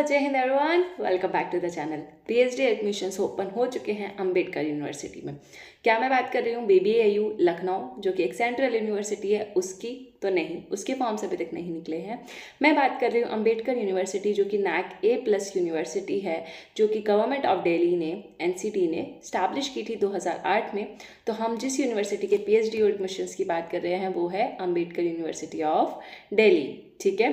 जय हिंद everyone, welcome back to the channel. PhD admissions open हो चुके हैं अंबेडकर यूनिवर्सिटी में। क्या मैं बात कर रही हूँ बीबीएयू लखनऊ, जो कि एक सेंट्रल यूनिवर्सिटी है, उसकी? तो नहीं, उसके फॉर्म्स अभी तक नहीं निकले हैं। मैं बात कर रही हूँ अंबेडकर यूनिवर्सिटी, जो कि NAC A+ यूनिवर्सिटी है, जो कि गवर्नमेंट ऑफ दिल्ली ने NCT ने स्टैब्लिश की थी 2008 में। तो हम जिस यूनिवर्सिटी के पीएचडी एडमिशन्स की बात कर रहे हैं वो है अंबेडकर यूनिवर्सिटी ऑफ दिल्ली। ठीक है,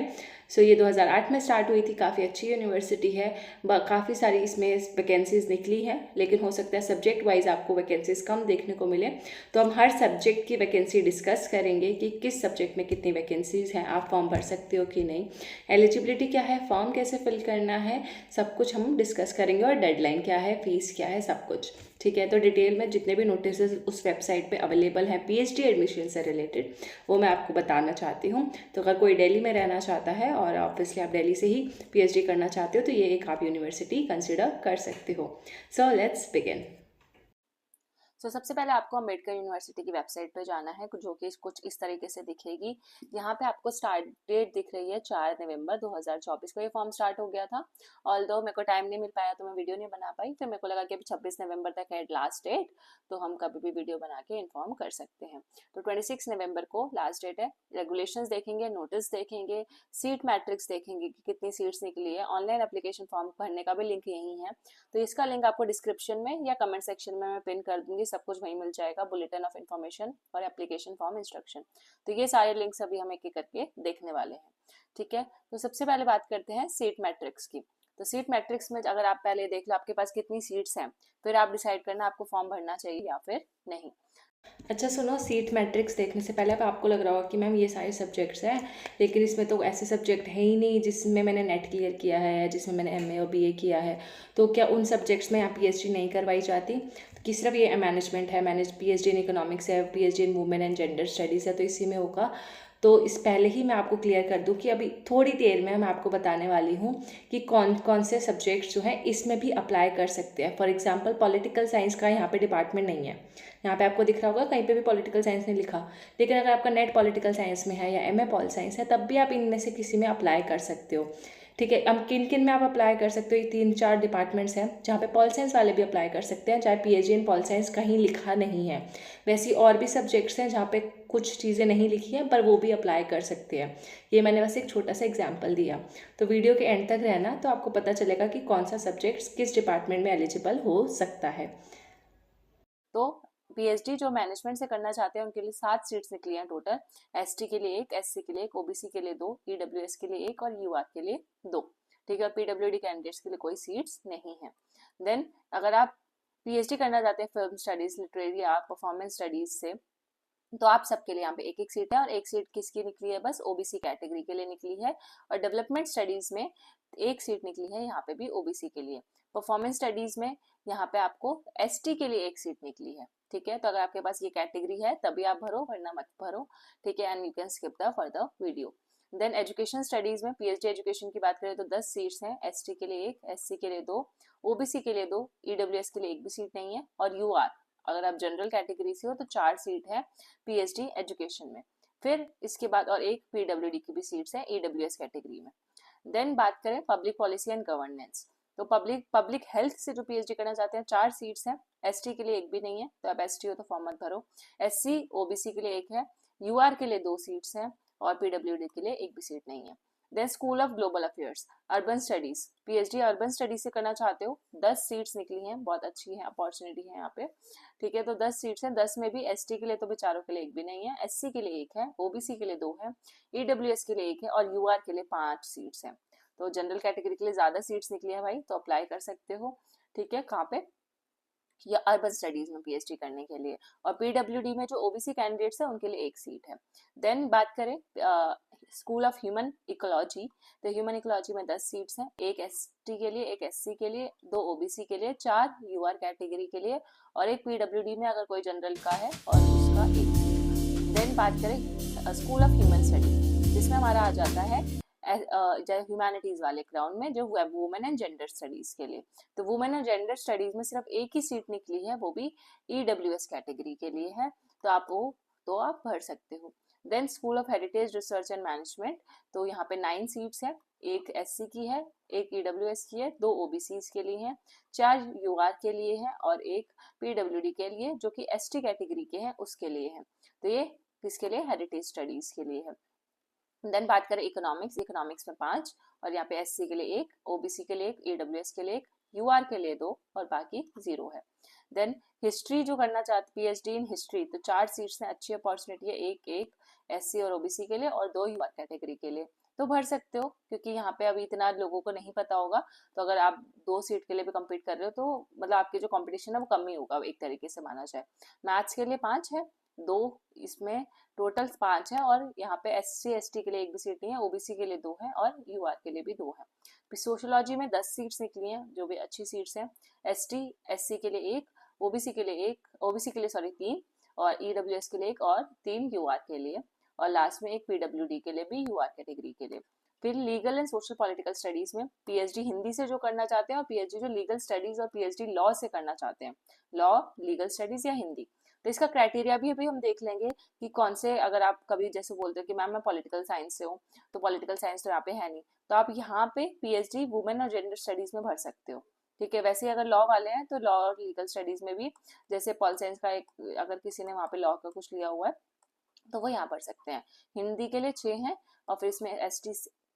सो ये 2008 में स्टार्ट हुई थी। काफ़ी अच्छी यूनिवर्सिटी है, काफ़ी सारी इसमें वैकेंसीज निकली हैं, लेकिन हो सकता है सब्जेक्ट वाइज आपको वैकेंसीज कम देखने को मिले। तो हम हर सब्जेक्ट की वैकेंसी डिस्कस करेंगे कि किस सब्जेक्ट में कितनी वैकेंसीज हैं, आप फॉर्म भर सकते हो कि नहीं, एलिजिबिलिटी क्या है, फॉर्म कैसे फिल करना है, सब कुछ हम डिस्कस करेंगे, और डेडलाइन क्या है, फीस क्या है, सब कुछ। ठीक है, तो डिटेल में जितने भी नोटिस उस वेबसाइट पे अवेलेबल हैं पीएचडी एडमिशन से रिलेटेड, वो मैं आपको बताना चाहती हूँ। तो अगर कोई दिल्ली में रहना चाहता है और ऑब्वियसली आप दिल्ली से ही पीएचडी करना चाहते हो, तो ये एक आप यूनिवर्सिटी कंसिडर कर सकते हो। So let's begin. सबसे पहले आपको अम्बेडकर यूनिवर्सिटी की वेबसाइट पे जाना है, जो कि कुछ इस तरीके से दिखेगी। यहाँ पे आपको स्टार्ट डेट दिख रही है 4 नवंबर 2024 को ये फॉर्म स्टार्ट हो गया था। ऑल्दो मेरे को टाइम नहीं मिल पाया तो मैं वीडियो नहीं बना पाई, फिर मेरे को लगा कि अभी 26 नवंबर तक है लास्ट डेट, तो हम कभी भी वीडियो बना के इन्फॉर्म कर सकते हैं। तो 26 नवंबर को लास्ट डेट है। रेगुलेशंस देखेंगे, नोटिस देखेंगे, सीट मैट्रिक्स देखेंगे कि कितनी सीट्स निकली है। ऑनलाइन एप्लीकेशन फॉर्म भरने का भी लिंक यही है, तो इसका लिंक आपको डिस्क्रिप्शन में या कमेंट सेक्शन में मैं पिन कर दूंगी, सब कुछ वहीं मिल जाएगा, बुलेटिन ऑफ इन्फॉर्मेशन और एप्लीकेशन फॉर्म इंस्ट्रक्शन। तो ये सारे लिंक्स अभी हम एक एक करके देखने वाले हैं। ठीक है, तो सबसे पहले बात करते हैं सीट मैट्रिक्स की। तो सीट मैट्रिक्स में अगर आप पहले देख लो आपके पास कितनी सीट्स हैं, फिर आप डिसाइड करना आपको फॉर्म भरना चाहिए या फिर नहीं। अच्छा सुनो, सीट मैट्रिक्स देखने से पहले अब आपको लग रहा होगा कि मैम ये सारे सब्जेक्ट्स हैं, लेकिन इसमें तो ऐसे सब्जेक्ट है ही नहीं जिसमें मैंने नेट क्लियर किया है, जिसमें मैंने MA और BA किया है, तो क्या उन सब्जेक्ट्स में आप PhD नहीं करवाई जाती? कि सिर्फ ये मैनेजमेंट है, PhD इन इकोनॉमिक्स है, PhD in women and gender studies है, तो इसी में होगा। तो इस पहले ही मैं आपको क्लियर कर दूं कि अभी थोड़ी देर में मैं आपको बताने वाली हूँ कि कौन कौन से सब्जेक्ट्स जो हैं इसमें भी अप्लाई कर सकते हैं। फॉर एग्जांपल पॉलिटिकल साइंस का यहाँ पे डिपार्टमेंट नहीं है, यहाँ पे आपको दिख रहा होगा कहीं पे भी पॉलिटिकल साइंस नहीं लिखा, लेकिन अगर आपका नेट पॉलिटिकल साइंस में है या MA पॉल साइंस है, तब भी आप इनमें से किसी में अप्लाई कर सकते हो। ठीक है, अब किन किन में आप अप्लाई कर सकते हो, ये 3-4 डिपार्टमेंट्स हैं जहाँ पे पॉल साइंस वाले भी अप्लाई कर सकते हैं, चाहे PhD इन पॉल साइंस कहीं लिखा नहीं है। वैसी और भी सब्जेक्ट्स हैं जहाँ पे कुछ चीज़ें नहीं लिखी हैं, पर वो भी अप्लाई कर सकते हैं। ये मैंने बस एक छोटा सा एग्जाम्पल दिया। तो वीडियो के एंड तक रहना, तो आपको पता चलेगा कि कौन सा सब्जेक्ट्स किस डिपार्टमेंट में एलिजिबल हो सकता है। तो पीएचडी जो मैनेजमेंट से करना चाहते हैं उनके लिए 7 सीट्स निकली हैं टोटल। एसटी के लिए 1, SC के लिए 1, ओबीसी के लिए 2, ईडब्ल्यूएस के लिए 1 और यूआर के लिए 2। ठीक है, और पीडब्ल्यूडी कैंडिडेट्स के लिए कोई सीट्स नहीं है। देन अगर आप पीएचडी करना चाहते हैं फिल्म स्टडीज, लिटरेरी या परफॉर्मेंस स्टडीज से, तो आप सबके लिए यहाँ पे एक एक सीट है, और एक सीट किसकी निकली है, बस ओबीसी कैटेगरी के लिए निकली है। और डेवलपमेंट स्टडीज में एक सीट निकली है, यहाँ पे भी ओबीसी के लिए। परफॉर्मेंस स्टडीज में यहाँ पे आपको एसटी के लिए एक सीट निकली है। ठीक है, तो अगर आपके पास ये कैटेगरी है तभी आप भरो, वरना मत भरो। ठीक है, and you can skip the further video. Then education studies में पीएचडी एजुकेशन की बात करें तो 10 सीट्स हैं। एसटी के लिए 1, एससी के लिए 2, ओबीसी के लिए 2, ईडब्ल्यूएस के लिए एक भी सीट नहीं है, और यूआर अगर आप जनरल कैटेगरी से हो तो 4 सीट है पीएचडी एजुकेशन में। फिर इसके बाद और एक पीडब्ल्यूडी की भी सीट्स है ईडब्ल्यूएस कैटेगरी में। देन बात करें पब्लिक पॉलिसी एंड गवर्नेंस, तो पब्लिक हेल्थ से जो पीएचडी करना चाहते हैं 4 सीट्स हैं। एसटी के लिए एक भी नहीं है, तो आप एसटी हो तो फॉर्म मत भरो। एससी ओबीसी के लिए 1 है, यूआर के लिए 2 सीट्स हैं, और पीडब्ल्यूडी के लिए एक भी सीट नहीं है। Then school of global affairs urban studies, PhD urban studies से करना चाहते हो, 10 सीट्स निकली हैं, बहुत अच्छी है अपॉर्चुनिटी है यहाँ पे। ठीक है, तो 10 सीट्स हैं, 10 में भी एसटी के लिए तो बेचारों के लिए एक भी नहीं है, एससी के लिए 1 है, ओबीसी के लिए 2 है, ईडब्ल्यूएस के लिए 1 है, और यूआर के लिए 5 सीट्स हैं। तो जनरल कैटेगरी के लिए ज्यादा सीट्स निकली है भाई, तो अप्लाई कर सकते हो। ठीक है, कहाँ पे, या अर्बन स्टडीज में पीएचडी करने के लिए। और पीडब्ल्यूडी में जो ओबीसी कैंडिडेट्स है उनके लिए एक सीट है। देन बात करें स्कूल ऑफ ह्यूमन इकोलॉजी, तो ह्यूमन इकोलॉजी में 10 सीट्स हैं, एक एसटी के लिए, एक एससी के लिए, 2 ओबीसी के लिए, 4 यूआर कैटेगरी के लिए, और एक पीडब्ल्यूडी में अगर कोई जनरल का है और उसका एक सीट। देन बात करें स्कूल ऑफ ह्यूमन स्टडीज, जिसमें हमारा आ जाता है ह्यूमैनिटीज वाले ग्राउंड में, जो वुमेन एंड जेंडर स्टडीज के लिए। तो वुमेन एंड जेंडर स्टडीज में सिर्फ एक ही सीट निकली है, वो भी ईडब्ल्यूएस कैटेगरी के लिए है, तो आप भर सकते हो। Then school of heritage research and management, तो यहाँ पे 9 सीट्स है, एक एससी की है, एक ईडब्ल्यूएस की है, 2 ओबीसीज के लिए हैं, 4 यूआर के लिए है और एक पीडब्ल्यूडी के लिए जो कि एसटी कैटेगरी के हैं उसके लिए है। तो ये किसके लिए, हेरिटेज स्टडीज के लिए है। देन बात करें इकोनॉमिक्स, इकोनॉमिक्स में 5 और यहाँ पे एससी के लिए 1, ओबीसी के लिए 1, ईडब्ल्यूएस के लिए 1, यूआर के लिए 2 और बाकी 0 है। देन हिस्ट्री जो करना चाहते, पीएचडी इन हिस्ट्री, तो 4 सीट्स हैं, अच्छी अपॉर्चुनिटी है, एक एससी और ओबीसी के लिए और 2 यूआर कैटेगरी के लिए, तो भर सकते हो क्योंकि यहाँ पे अभी इतना लोगों को नहीं पता होगा। तो अगर आप 2 सीट के लिए भी कम्पीट कर रहे हो तो मतलब आपकी जो कंपटीशन है वो कम ही होगा एक तरीके से माना जाए। मैथ्स के लिए 5 है, 2 इसमें टोटल 5 है और यहाँ पे एससी एसटी के लिए एक भी सीट नहीं है, ओबीसी के लिए 2 है और यूआर के लिए भी 2 है। फिर सोशियोलॉजी में 10 सीट्स निकली हैं जो भी अच्छी सीट्स हैं, एसटी एससी के लिए 1, ओबीसी के लिए 1, ओबीसी के लिए सॉरी 3 और ईडब्ल्यूएस के लिए 1 और 3 यूआर के लिए और लास्ट में एक पीडब्ल्यूडी के लिए भी यूआर कैटेगरी के लिए। फिर legal and social political studies में पीएचडी हिंदी से जो करना चाहते हैं और पीएचडी जो लीगल स्टडीज और पीएचडी लॉ से करना चाहते हैं, लॉ लीगल स्टडीज या हिंदी, तो इसका क्राइटेरिया भी अभी हम देख लेंगे कि कौन से, अगर आप कभी जैसे बोलते हो कि मैम मैं पॉलिटिकल साइंस से हूँ, तो पॉलिटिकल साइंस तो यहाँ पे है नहीं, तो आप यहाँ पे पीएचडी वुमेन और जेंडर स्टडीज में भर सकते हो। ठीक है, वैसे अगर लॉ वाले हैं तो लॉ और लीगल स्टडीज में भी, जैसे पॉल साइंस का एक, अगर किसी ने वहाँ पे लॉ का कुछ लिया हुआ है तो वो यहाँ पढ़ सकते हैं। हिंदी के लिए 6 हैं और फिर इसमें एसटी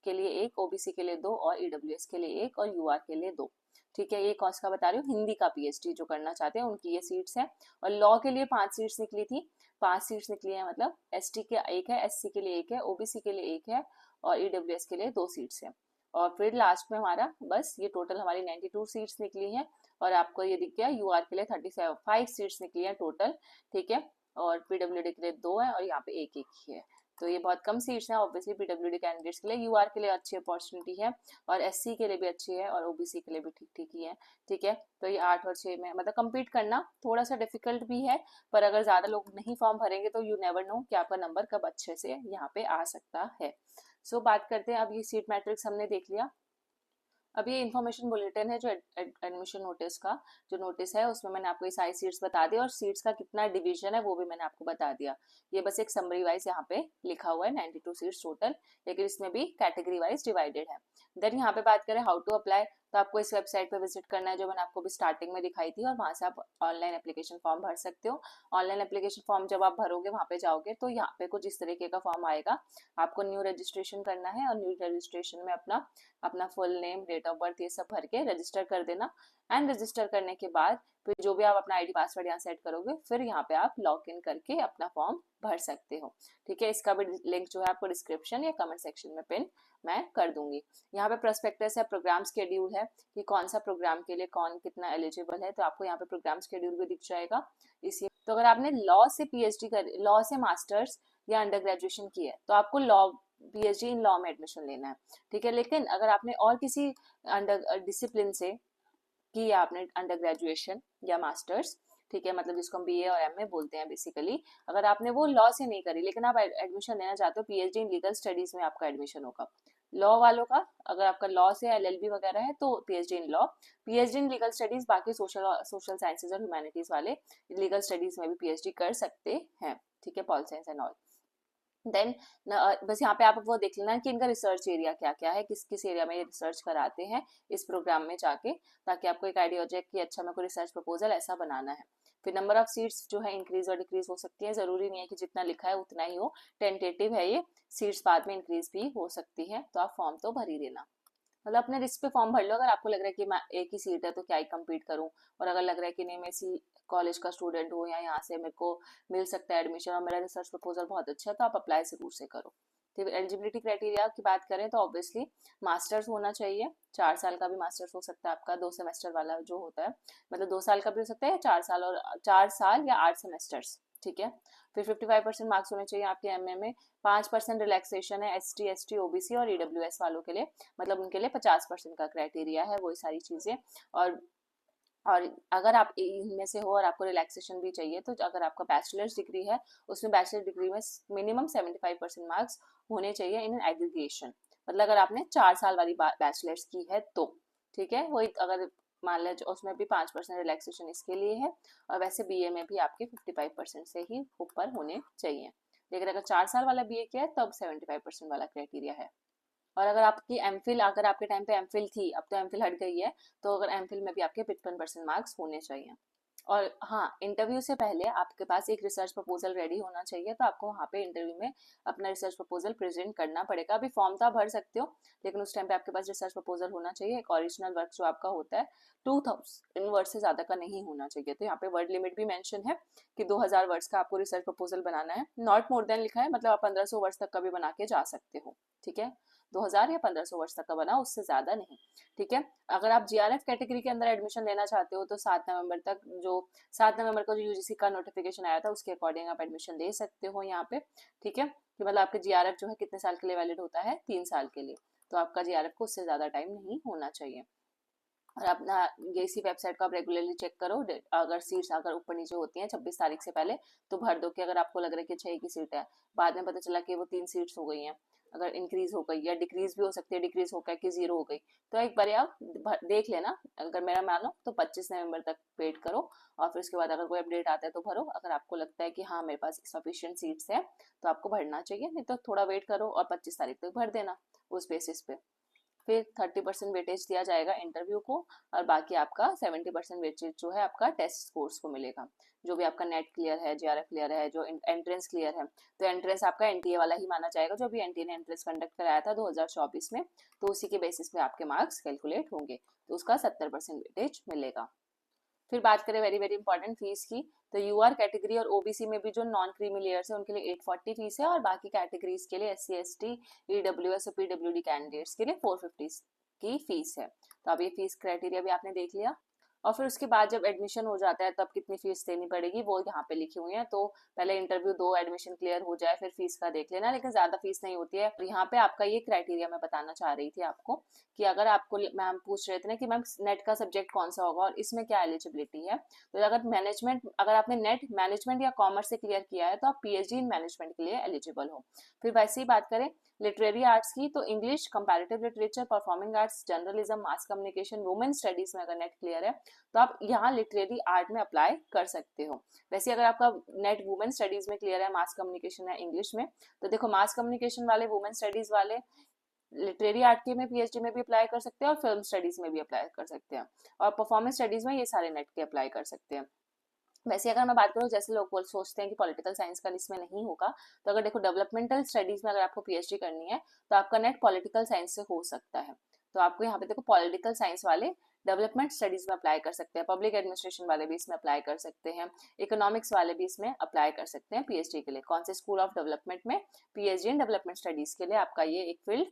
के लिए 1, ओबीसी के लिए 2 और ईडब्ल्यूएस के लिए 1 और यूआर के लिए 2। ठीक है, ये कौन सा बता रही हूँ, हिंदी का पीएचडी जो करना चाहते हैं उनकी ये सीट्स हैं। और लॉ के लिए 5 सीट्स निकली थी, 5 सीट्स निकली है, मतलब एसटी के 1 है, एससी के लिए 1 है, ओबीसी के लिए 1 है और ईडब्ल्यूएस के लिए 2 सीट्स है। और फिर लास्ट में हमारा बस ये टोटल हमारी 92 सीट्स निकली हैं और आपको ये दिख गया यूआर के लिए 35 सीट्स निकली है टोटल। ठीक है, और पीडब्ल्यूडी के लिए 2 है और यहाँ पे एक ही है, तो ये बहुत कम सीट्स हैं ऑब्वियसली पीडब्ल्यूडी कैंडिडेट्स के लिए। यूआर के लिए अच्छी अपॉर्चुनिटी है और एससी के लिए भी अच्छी है और ओबीसी के लिए भी ठीक ठीक ही है। ठीक है, तो ये 8 और 6 में मतलब कम्पीट करना थोड़ा सा डिफिकल्ट भी है, पर अगर ज्यादा लोग नहीं फॉर्म भरेंगे तो यू नेवर नो कि आपका नंबर कब अच्छे से यहाँ पे आ सकता है। सो बात करते हैं, अब ये सीट मैट्रिक्स हमने देख लिया। अब ये इन्फॉर्मेशन बुलेटिन है जो एडमिशन नोटिस का जो नोटिस है उसमें मैंने आपको ये सारी सीट्स बता दी और सीट्स का कितना डिवीजन है वो भी मैंने आपको बता दिया। ये बस एक समरी वाइज यहाँ पे लिखा हुआ है 92 सीट्स टोटल, लेकिन इसमें भी कैटेगरी वाइज डिवाइडेड है। देन यहाँ पे बात करें हाउ टू अप्लाई, तो आपको इस वेबसाइट पे विजिट करना है जो मैंने आपको भी स्टार्टिंग में दिखाई थी और वहां से आप ऑनलाइन एप्लीकेशन फॉर्म भर सकते हो। ऑनलाइन एप्लीकेशन फॉर्म जब आप भरोगे वहां पे जाओगे तो यहाँ पे कुछ इस तरीके का फॉर्म आएगा, आपको न्यू रजिस्ट्रेशन करना है और न्यू रजिस्ट्रेशन में अपना अपना full name date of birth ये सब भर के रजिस्टर कर देना। एंड रजिस्टर करने के बाद फिर जो भी आप अपना आईडी पासवर्ड यहाँ सेट करोगे फिर यहाँ पे आप लॉग इन करके अपना फॉर्म भर सकते हो। ठीक है, इसका भी लिंक जो है आपको डिस्क्रिप्शन या कमेंट सेक्शन में पिन मैं कर दूंगी। यहाँ पे प्रोस्पेक्टस है, प्रोग्राम शेड्यूल है कि कौन सा प्रोग्राम के लिए कौन कितना एलिजिबल है, तो आपको यहाँ पे प्रोग्राम शेड्यूल भी दिख जाएगा। इसी तो अगर आपने लॉ से पीएचडी कर, लॉ से मास्टर्स या अंडर ग्रेजुएशन की है तो आपको लॉ पीएचडी इन लॉ में एडमिशन लेना है। ठीक है, लेकिन अगर आपने और किसी अंडर डिसिप्लिन से की या आपने अंडर ग्रेजुएशन या मास्टर्स, ठीक है, मतलब जिसको हम बीए और एमए बोलते हैं बेसिकली, अगर आपने वो लॉ से नहीं करी लेकिन आप एडमिशन लेना चाहते हो पीएचडी इन लीगल स्टडीज में आपका एडमिशन होगा। लॉ वालों का अगर आपका लॉ से एलएलबी वगैरह है तो PhD in law, PhD in legal studies बाकी सोशल साइंसेज और ह्यूमैनिटीज वाले लीगल स्टडीज में भी पीएचडी कर सकते हैं। ठीक है, pol science and all. Then बस यहाँ पे आप वो देख लेना कि इनका रिसर्च एरिया क्या क्या है, किस किस एरिया में ये रिसर्च कराते हैं इस प्रोग्राम में जाके, ताकि आपको एक आइडिया हो जाए कि अच्छा मेरे को रिसर्च प्रपोजल ऐसा बनाना है। फिर नंबर ऑफ सीट्स जो है इंक्रीज और डिक्रीज हो सकती है, जरूरी नहीं है कि जितना लिखा है उतना ही हो, टेंटेटिव है ये, सीट्स बाद में इंक्रीज भी हो सकती है, तो आप फॉर्म तो भर ही देना। मतलब अपने रिस्क पे फॉर्म भर लो, अगर आपको लग रहा है कि मैं एक ही सीट है तो क्या ही कम्पीट करूं, और अगर लग रहा है कि नहीं मैं इसी कॉलेज का स्टूडेंट हूँ या यहाँ से मेरे को मिल सकता है एडमिशन और मेरा रिसर्च प्रपोजल बहुत अच्छा है, तो आप अप्लाई जरूर से करो। फिर एलिजिबिलिटी क्राइटेरिया की बात करें तो ऑब्वियसली मास्टर्स होना चाहिए, 4 साल का भी मास्टर्स हो सकता है आपका, 2 सेमेस्टर वाला जो होता है, मतलब 2 साल का भी हो सकता है, 4 साल और 4 साल या 8 सेमेस्टर्स। ठीक है, फिर 55% मार्क्स होने चाहिए आपके एमए में, 5% रिलैक्सेशन है एसटी एसटी ओबीसी और ईडब्ल्यूएस वालों के लिए, मतलब उनके लिए 50% का क्राइटेरिया है, वही सारी चीजें। और अगर आप इनमें से हो और आपको रिलैक्सेशन भी चाहिए तो अगर आपका बैचलर्स डिग्री है उसमें बैचलर डिग्री में मिनिमम 75% मार्क्स होने चाहिए इन एग्रीगेशन, मतलब अगर आपने 4 साल वाली बैचलर्स की है तो। ठीक है, वही अगर मान लें उसमें भी 5% रिलैक्सेशन इसके लिए है, और वैसे बीए में भी आपके 55% से ही ऊपर होने चाहिए। लेकिन अगर 4 साल वाला बीए किया है तब 75% वाला क्राइटेरिया है। और अगर आपकी एमफिल, अगर आपके टाइम पे एमफिल थी, अब तो एमफिल हट गई है, तो अगर एमफिल में भी आपके 55% मार्क्स होने चाहिए। और हाँ, इंटरव्यू से पहले आपके पास एक रिसर्च प्रपोजल रेडी होना चाहिए, तो आपको वहाँ पे इंटरव्यू में अपना रिसर्च प्रपोजल प्रेजेंट करना पड़ेगा। अभी फॉर्म तो आप भर सकते हो, लेकिन उस टाइम पे आपके पास रिसर्च प्रपोजल होना चाहिए। एक ओरिजिनल वर्क जो आपका होता है 2000 वर्ड से ज़्यादा का नहीं होना चाहिए। तो यहाँ पे वर्ड लिमिट भी मेंशन है कि 2000 वर्ड्स का आपको रिसर्च प्रपोजल बनाना है। नॉट मोर देन लिखा है, मतलब आप 1500 वर्ड्स तक का भी बना के जा सकते हो, ठीक है। 2000 या 1500 वर्ष तक का बना, उससे ज्यादा नहीं, ठीक है। अगर आप जीआरएफ कैटेगरी के अंदर एडमिशन लेना चाहते हो तो 7 नवंबर को जो यूजीसी का नोटिफिकेशन आया था उसके अकॉर्डिंग आप एडमिशन ले सकते हो यहाँ पे, ठीक है। कि मतलब आपके जीआरएफ जो है कितने साल के लिए वैलिड होता है, 3 साल के लिए, तो आपका जीआरएफ को उससे ज्यादा टाइम नहीं होना चाहिए। और अपना इसी वेबसाइट को आप रेगुलरली चेक करो, अगर सीट्स अगर ऊपर नीचे होती हैं 26 तारीख से पहले तो भर दो, कि अगर आपको लग रहा है कि 6 की सीट है, बाद में पता चला कि वो 3 सीट्स हो गई हैं, अगर इंक्रीज हो गई या डिक्रीज भी हो सकती है, डिक्रीज होकर कि 0 हो गई, तो एक बार आप देख लेना। अगर मेरा मानो तो 25 नवंबर तक वेट करो, और फिर उसके बाद अगर कोई अपडेट आता है तो भरो। अगर आपको लगता है कि हाँ मेरे पास सफिशिएंट सीट्स है तो आपको भरना चाहिए, नहीं तो थोड़ा वेट करो और 25 तारीख तक भर देना उस बेसिस पे। फिर 30% वेटेज दिया जाएगा इंटरव्यू को, और बाकी आपका 70% वेटेज जो है आपका टेस्ट स्कोर्स को मिलेगा। जो भी आपका नेट क्लियर है, जीआरएफ क्लियर है, जो एंट्रेंस क्लियर है, तो एंट्रेंस आपका एनटीए वाला ही माना जाएगा, जो भी एनटीए ने एंट्रेंस कंडक्ट कराया था 2024 में, तो उसी के बेसिस पे आपके मार्क्स कैलकुलेट होंगे, तो उसका 70% वेटेज मिलेगा। फिर बात करें वेरी वेरी इंपॉर्टेंट फीस की, तो यूआर कैटेगरी और ओबीसी में भी जो नॉन क्रीमी लेयर्स है उनके लिए 840 फीस है, और बाकी कैटेगरीज के लिए एससी एसटी ईडब्ल्यूएस और पीडब्ल्यूडी कैंडिडेट्स के लिए 450 की फीस है। तो अब ये फीस क्राइटेरिया भी आपने देख लिया। और फिर उसके बाद जब एडमिशन हो जाता है तब कितनी फीस देनी पड़ेगी वो यहाँ पे लिखी हुई है। तो पहले इंटरव्यू दो, एडमिशन क्लियर हो जाए, फिर फीस का देख लेना, लेकिन ज्यादा फीस नहीं होती है। यहाँ पे आपका ये क्राइटेरिया मैं बताना चाह रही थी आपको, कि अगर आपको मैम पूछ रहे थे ना कि मैम नेट का सब्जेक्ट कौन सा होगा और इसमें क्या एलिजिबिलिटी है, तो अगर आपने नेट मैनेजमेंट या कॉमर्स से क्लियर किया है तो आप पीएचडी इन मैनेजमेंट के लिए एलिजिबल हो। फिर वैसे ही बात करें लिटरेरी आर्ट्स की, तो English, comparative literature, performing arts, journalism, mass communication, women studies में अगर नेट क्लियर है तो आप यहाँ लिटरेरी आर्ट में अप्लाई कर सकते हो। वैसे अगर आपका नेट वुमेन स्टडीज में क्लियर है, मास कम्युनिकेशन है इंग्लिश में, तो देखो मास कम्युनिकेशन वाले, वुमेन स्टडीज वाले लिटरेरी आर्ट के में पीएचडी में भी अप्लाई कर सकते हैं और फिल्म स्टडीज में भी अप्लाई कर सकते हैं, और परफॉर्मेंस स्टडीज में ये सारे नेट के अप्लाई कर सकते हैं। वैसे अगर मैं बात करूँ, जैसे लोग सोचते हैं कि पॉलिटिकल साइंस का इसमें नहीं होगा, तो अगर देखो डेवलपमेंटल स्टडीज में अगर आपको पीएचडी करनी है तो आपका नेट पॉलिटिकल साइंस से हो सकता है। तो आपको यहाँ पे देखो पॉलिटिकल साइंस वाले डेवलपमेंट स्टडीज में अप्लाई कर सकते हैं, पब्लिक एडमिनिस्ट्रेशन वाले भी इसमें अप्लाई कर सकते हैं, इकोनॉमिक्स वाले भी इसमें अप्लाई कर सकते हैं पीएचडी के लिए। कौन से स्कूल ऑफ डेवलपमेंट में पीएचडी इन डेवलपमेंट स्टडीज के लिए आपका ये एक फील्ड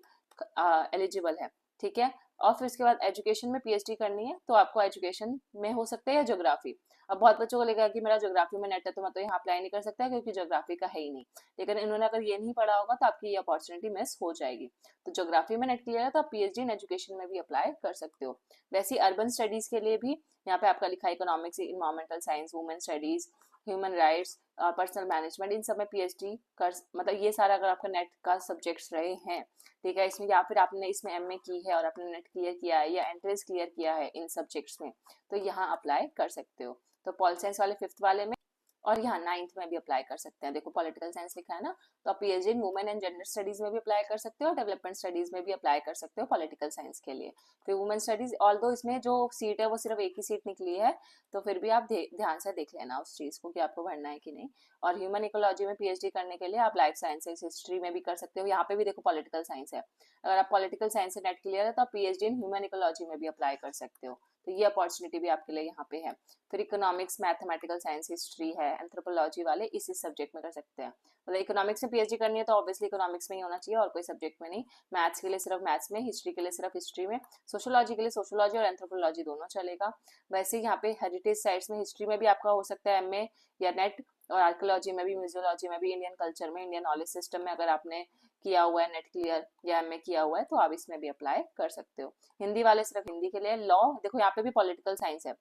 एलिजिबल है, ठीक है। और फिर उसके बाद एजुकेशन में पीएचडी करनी है तो आपको एजुकेशन में हो सकता है या ज्योग्राफी। अब बहुत बच्चों को लगेगा कि मेरा ज्योग्राफी में नेट है तो मैं तो यहाँ अप्लाई नहीं कर सकता क्योंकि ज्योग्राफी का है ही नहीं, लेकिन इन्होंने अगर ये नहीं पढ़ा होगा तो आपकी ये अपॉर्चुनिटी मिस हो जाएगी। तो ज्योग्राफी में नेट क्लियर है तो आप पीएचडी इन एजुकेशन में भी अप्लाई कर सकते हो। वैसे अर्बन स्टडीज के लिए भी यहाँ पे आपका लिखा है economics, environmental science, women studies, human rights, personal management, इन सब में पीएचडी कर, मतलब ये सारा अगर आपका नेट का सब्जेक्ट्स रहे हैं, ठीक है, इसमें या फिर आपने इसमें एमए की है और आपने नेट क्लियर किया है या एंट्रेंस क्लियर किया है इन सब्जेक्ट्स में, तो यहाँ अप्लाई कर सकते हो। तो पॉल साइंस वाले 5th वाले में और यहाँ 9th में भी अप्लाई कर सकते हैं। देखो पॉलिटिकल साइंस लिखा है ना, तो आप PhD in women and gender studies में भी अप्लाई कर सकते हो, डेवलपमेंट स्टडीज में भी अप्लाई कर सकते हो पॉलिटिकल साइंस के लिए। फिर वुमेन स्टडीज, ऑल्दो इसमें जो सीट है वो सिर्फ एक ही सीट निकली है, तो फिर भी आप ध्यान से देख लेना उस चीज को कि आपको भरना है कि नहीं। और ह्यूमन इकोलॉजी में पीएचडी करने के लिए आप लाइफ साइंसेज, हिस्ट्री में भी कर सकते हो। यहाँ पे भी देखो पॉलिटिकल साइंस है, अगर आप पॉलिटिकल साइंस से नेट क्लियर है तो आप पीएचडी इन ह्यूमन इकोलॉजी में भी अप्लाई कर सकते हो, तो ये अपॉर्चुनिटी भी आपके लिए यहाँ पे है। फिर इकोनॉमिक्स, मैथमेटिकल साइंस, हिस्ट्री है, एंथ्रोपोलॉजी वाले इसी सब्जेक्ट में कर सकते हैं। मतलब इकोनॉमिक्स में पीएचडी करनी है तो ऑब्वियसली इकोनॉमिक्स में ही होना चाहिए और कोई सब्जेक्ट में नहीं। मैथ्स के लिए सिर्फ मैथ्स में, हिस्ट्री के लिए सिर्फ हिस्ट्री में, सोशोलॉजी के लिए सोशोलॉजी और एंथ्रोपोलॉजी दोनों चलेगा। वैसे यहाँ पे हेरिटेज साइट्स में हिस्ट्री में भी आपका हो सकता है एमए या नेट, और आर्कियोलॉजी में भी, म्यूजियोलॉजी में भी, इंडियन कल्चर में, इंडियन नॉलेज सिस्टम में अगर आपने किया हुआ है नेट क्लियर या एमए किया हुआ है तो आप इसमें भी अप्लाई कर सकते हो। हिंदी वाले सिर्फ हिंदी के लिए। लॉ, देखो यहाँ पे भी पॉलिटिकल साइंस है,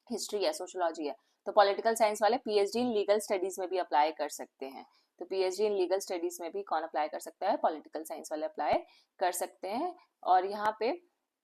हिस्ट्री है, सोशोलॉजी है, तो पॉलिटिकल साइंस वाले पीएचडी इन लीगल स्टडीज में भी अप्लाई कर सकते हैं। तो पीएचडी इन लीगल स्टडीज में भी कौन अप्लाई कर सकता है, पॉलिटिकल साइंस वाले अप्लाई कर सकते हैं। और यहाँ पे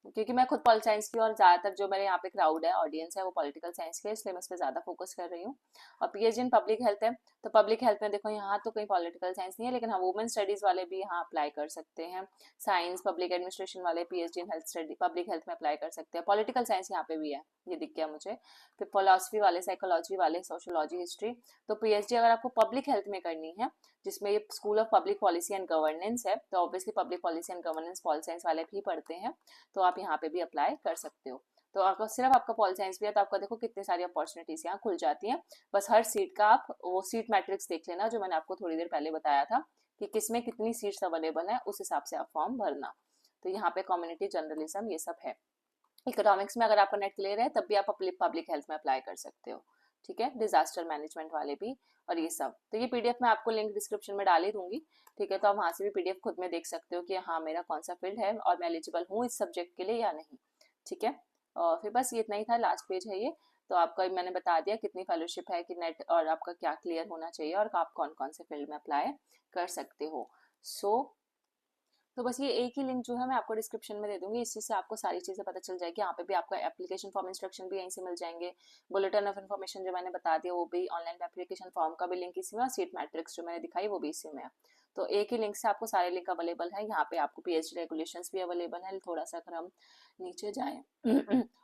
क्योंकि मैं खुद पॉलिट साइंस की और ज़्यादातर जो मेरे यहाँ पे क्राउड है, ऑडियंस है, वो पॉलिटिकल साइंस के, इसलिए मैं उस पर ज़्यादा फोकस कर रही हूँ। और पीएचडी इन पब्लिक हेल्थ है, तो पब्लिक हेल्थ में देखो यहाँ तो कोई पॉलिटिकल साइंस नहीं है, लेकिन हाँ वुमेन स्टडीज़ वाले भी यहाँ अप्लाई कर सकते हैं। साइंस पब्लिक एडमिनिस्ट्रेशन वाले PhD in health study public health में अप्लाई कर सकते हैं। पॉलिटिकल साइंस यहाँ पे भी है, ये दिख गया मुझे। फिर फिलोसफी वाले, साइकोलॉजी वाले, सोशोलॉजी, हिस्ट्री। तो पीएचडी अगर आपको पब्लिक हेल्थ में करनी है, जिसमें ये school of public policy and governance है, तो obviously public policy and governance pol science वाले भी पढ़ते हैं, तो आप यहाँ पे भी अप्लाई कर सकते हो। तो अगर सिर्फ आपका पॉल साइंस भी है तो आपका देखो कितनी सारी अपॉर्चुनिटीज यहाँ खुल जाती हैं। बस हर सीट का आप वो सीट मैट्रिक्स देख लेना, जो मैंने आपको थोड़ी देर पहले बताया था कि किसमें कितनी सीट्स अवेलेबल है, उस हिसाब से आप फॉर्म भरना। तो यहाँ पे कम्युनिटी जर्नलिज्म ये सब है। इकोनॉमिक्स में अगर आपका नेट क्लियर है तब भी आप पब्लिक हेल्थ में अप्लाई कर सकते हो, ठीक है। डिजास्टर मैनेजमेंट वाले भी और ये सब। तो ये पीडीएफ मैं आपको लिंक डिस्क्रिप्शन में डाल ही दूंगी, ठीक है। तो आप वहाँ से भी पीडीएफ खुद में देख सकते हो कि हाँ मेरा कौन सा फील्ड है और मैं एलिजिबल हूँ इस सब्जेक्ट के लिए या नहीं, ठीक है। और फिर बस ये इतना ही था, लास्ट पेज है ये। तो आपका मैंने बता दिया कितनी फेलोशिप है कि नेट और आपका क्या क्लियर होना चाहिए और आप कौन कौन से फील्ड में अप्लाई कर सकते हो। सो तो बस ये एक ही लिंक जो है मैं आपको डिस्क्रिप्शन में दे दूंगी, इसी से आपको सारी चीज़ें पता चल जाएगी। यहाँ पे भी आपको एप्लीकेशन फॉर्म इंस्ट्रक्शन भी यहीं से मिल जाएंगे, बुलेटिन ऑफ इन्फॉर्मेशन जो मैंने बता दिया वो भी, ऑनलाइन एप्लीकेशन फॉर्म का भी लिंक इसी में, और सीट मैट्रिक्स जो मैंने दिखाई वो भी इसी में है। तो एक ही लिंक से आपको सारे लिंक अवेलेबल है। यहाँ पे आपको पीएचडी रेगुलेशंस भी अवेलेबल है। थोड़ा सा अगर हम नीचे जाए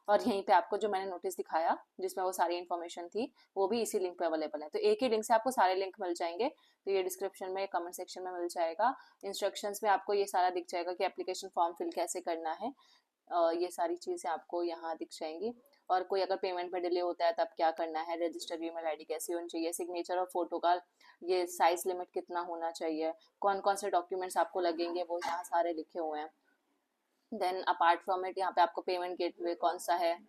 और यहीं पे आपको जो मैंने नोटिस दिखाया जिसमें वो सारी इन्फॉर्मेशन थी, वो भी इसी लिंक पे अवेलेबल है। तो एक ही लिंक से आपको सारे लिंक मिल जाएंगे। तो ये डिस्क्रिप्शन में, कमेंट सेक्शन में मिल जाएगा। इंस्ट्रक्शंस में आपको ये सारा दिख जाएगा कि एप्लीकेशन फॉर्म फिल कैसे करना है। ये सारी चीज़ें आपको यहाँ दिख जाएंगी। और कोई अगर पेमेंट में डिले होता है तब क्या करना है, रजिस्टर ईमेल आईडी कैसी होनी चाहिए, सिग्नेचर और फोटो का ये साइज लिमिट कितना होना चाहिए, कौन कौन से डॉक्यूमेंट्स आपको लगेंगे, वो यहाँ सारे लिखे हुए हैं। देन अपार्ट फ्रॉम इट यहाँ पे आपको पेमेंट गेटवे कौन सा है,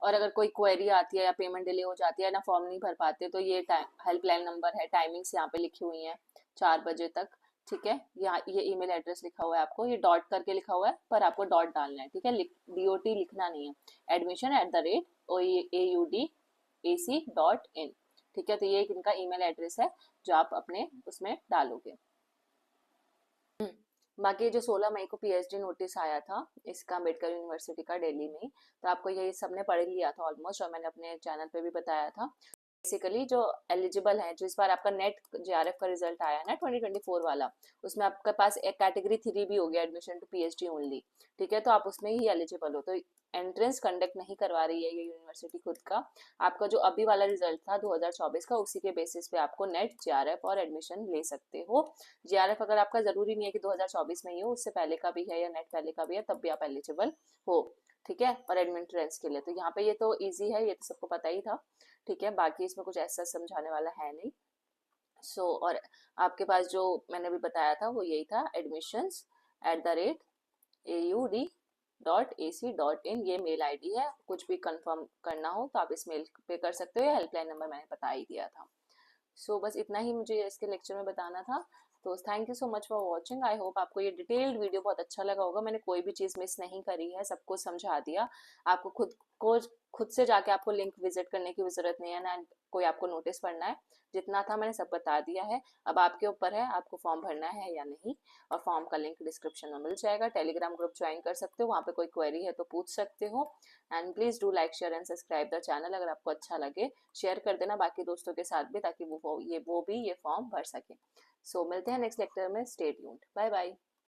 और अगर कोई क्वेरी आती है या पेमेंट डिले हो जाती है ना, फॉर्म नहीं भर पाते, तो ये हेल्पलाइन नंबर है, टाइमिंग्स यहाँ पे लिखी हुई हैं 4 बजे तक, ठीक है। यहाँ ये ईमेल एड्रेस लिखा हुआ है आपको, ये डॉट करके लिखा हुआ है पर आपको डॉट डालना है, ठीक है। DOT लिखना नहीं है, admission@OAUDAC.in, ठीक है। तो ये इनका ईमेल एड्रेस है जो आप अपने उसमें डालोगे। बाकी जो 16 मई को पीएचडी नोटिस आया था इसका, अम्बेडकर यूनिवर्सिटी का, दिल्ली में, तो आपको ये सबने पढ़ लिया था ऑलमोस्ट, और मैंने अपने चैनल पे भी बताया था। बेसिकली जो एलिजिबल है, जो इस बार आपका नेट जेआरएफ का रिजल्ट आया ना 2024 वाला, उसमें आपके पास एक कैटेगरी 3 भी हो गया, एडमिशन टू पीएचडी ओनली, ठीक है। तो आप उसमें ही एलिजिबल हो। तो एंट्रेंस कंडक्ट नहीं करवा रही है ये यूनिवर्सिटी खुद का। आपका जो अभी वाला रिजल्ट था 2024 का, उसी के बेसिस पे आपको नेट, जेआरएफ और एडमिशन ले सकते हो। जेआरएफ अगर आपका जरूरी नहीं है कि 2024 में ही हो, उससे पहले का भी है या नेट पहले का भी है, तब भी आप एलिजिबल हो, ठीक है। और एडमिट्रेंस के लिए तो यहाँ पे ये तो ईजी है, ये तो सबको पता ही था, ठीक है। बाकी इसमें कुछ ऐसा समझाने वाला है नहीं। और आपके पास जो मैंने भी बताया था वो यही था, admissions@AUD.AC.in, ये मेल आईडी है। कुछ भी कंफर्म करना हो तो आप इस मेल पे कर सकते हो, या हेल्पलाइन नंबर मैंने बता ही दिया था। बस इतना ही मुझे इसके लेक्चर में बताना था। तो thank you so much for watching. I hope आपको ये डिटेल्ड वीडियो बहुत अच्छा लगा होगा। मैंने कोई भी चीज़ मिस नहीं करी है, सब कुछ समझा दिया। आपको खुद से जाके आपको लिंक विजिट करने की जरूरत नहीं है ना, कोई आपको नोटिस पढ़ना है। जितना था मैंने सब बता दिया है। अब आपके ऊपर है आपको फॉर्म भरना है या नहीं, और फॉर्म का लिंक डिस्क्रिप्शन में मिल जाएगा। टेलीग्राम ग्रुप ज्वाइन कर सकते हो, वहाँ पे कोई क्वेरी है तो पूछ सकते हो। And please do like, share and subscribe the channel. अगर आपको अच्छा लगे शेयर कर देना बाकी दोस्तों के साथ भी, ताकि वो भी ये फॉर्म भर सके। मिलते हैं नेक्स्ट लेक्चर में। Stay tuned, bye bye.